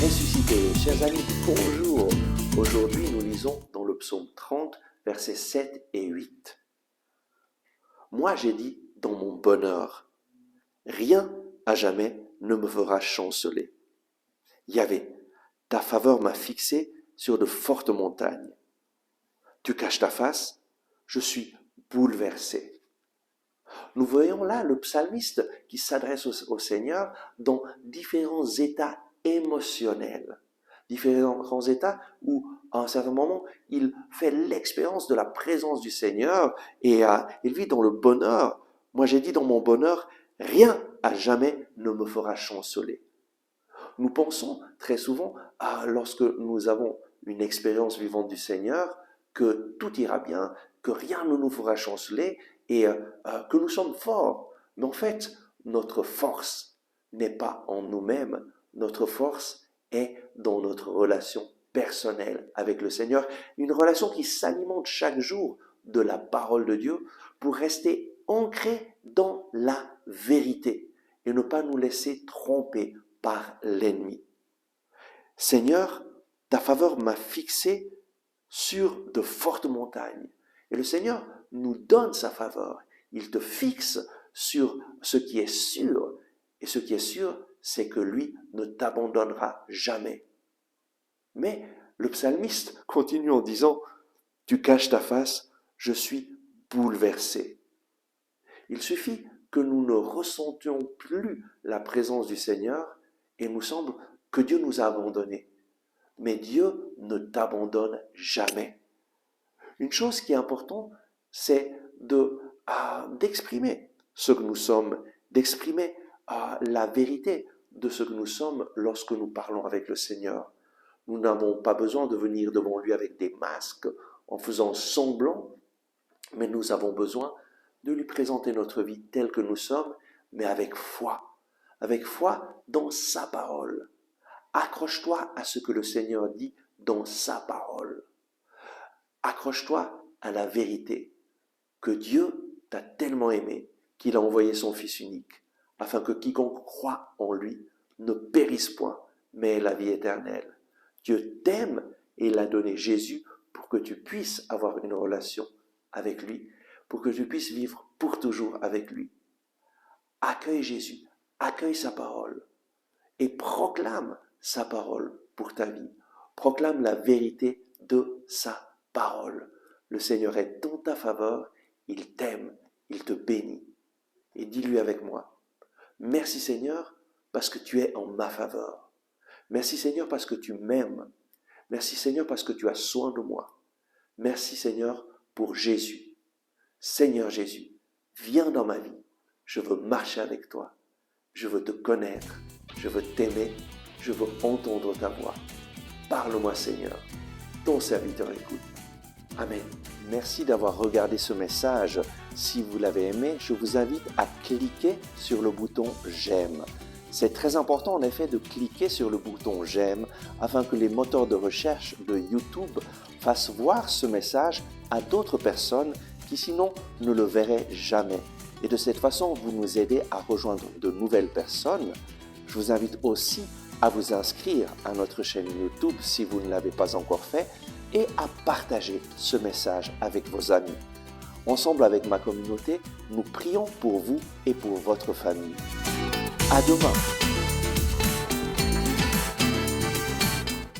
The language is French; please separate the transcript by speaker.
Speaker 1: ressuscité. Chers amis, bonjour. Aujourd'hui, nous lisons dans le psaume 30, versets 7 et 8. Moi, j'ai dit dans mon bonheur, rien à jamais ne me fera chanceler. Yahvé, ta faveur m'a fixé sur de fortes montagnes. Tu caches ta face, je suis bouleversé. Nous voyons là le psalmiste qui s'adresse au Seigneur dans différents états émotionnels, différents états où, à un certain moment, il fait l'expérience de la présence du Seigneur et il vit dans le bonheur. Moi, j'ai dit dans mon bonheur, rien à jamais ne me fera chanceler. Nous pensons très souvent, lorsque nous avons une expérience vivante du Seigneur, que tout ira bien, que rien ne nous fera chanceler et que nous sommes forts. Mais en fait, notre force n'est pas en nous-mêmes, notre force est dans notre relation personnelle avec le Seigneur, une relation qui s'alimente chaque jour de la parole de Dieu pour rester ancré dans la vérité et ne pas nous laisser tromper par l'ennemi. Seigneur, ta faveur m'a fixé sur de fortes montagnes. Et le Seigneur nous donne sa faveur. Il te fixe sur ce qui est sûr. Et ce qui est sûr, c'est que lui ne t'abandonnera jamais. Mais le psalmiste continue en disant, tu caches ta face, je suis bouleversé. Il suffit que nous ne ressentions plus la présence du Seigneur et il nous semble que Dieu nous a abandonnés. Mais Dieu ne t'abandonne jamais. Une chose qui est importante, c'est d'exprimer ce que nous sommes, d'exprimer la vérité de ce que nous sommes lorsque nous parlons avec le Seigneur. Nous n'avons pas besoin de venir devant lui avec des masques en faisant semblant, mais nous avons besoin de lui présenter notre vie telle que nous sommes, mais avec foi dans sa parole. Accroche-toi à ce que le Seigneur dit dans sa parole. Accroche-toi à la vérité, que Dieu t'a tellement aimé qu'il a envoyé son Fils unique, afin que quiconque croit en lui ne périsse point, mais ait la vie éternelle. Dieu t'aime et il a donné Jésus pour que tu puisses avoir une relation avec lui, pour que tu puisses vivre pour toujours avec lui. Accueille Jésus, accueille sa parole et proclame sa parole pour ta vie. Proclame la vérité de sa parole. Le Seigneur est dans ta faveur, il t'aime, il te bénit. Et dis-lui avec moi, merci Seigneur parce que tu es en ma faveur. Merci Seigneur parce que tu m'aimes. Merci Seigneur parce que tu as soin de moi. Merci Seigneur pour Jésus. Seigneur Jésus, viens dans ma vie. Je veux marcher avec toi. Je veux te connaître. Je veux t'aimer. Je veux entendre ta voix. Parle-moi Seigneur. Ton serviteur écoute. Amen. Merci d'avoir regardé ce message. Si vous l'avez aimé, je vous invite à cliquer sur le bouton j'aime. C'est très important en effet de cliquer sur le bouton j'aime afin que les moteurs de recherche de YouTube fassent voir ce message à d'autres personnes qui sinon ne le verraient jamais. Et de cette façon, vous nous aidez à rejoindre de nouvelles personnes. Je vous invite aussi à vous inscrire à notre chaîne YouTube si vous ne l'avez pas encore fait et à partager ce message avec vos amis. Ensemble avec ma communauté, nous prions pour vous et pour votre famille. À demain!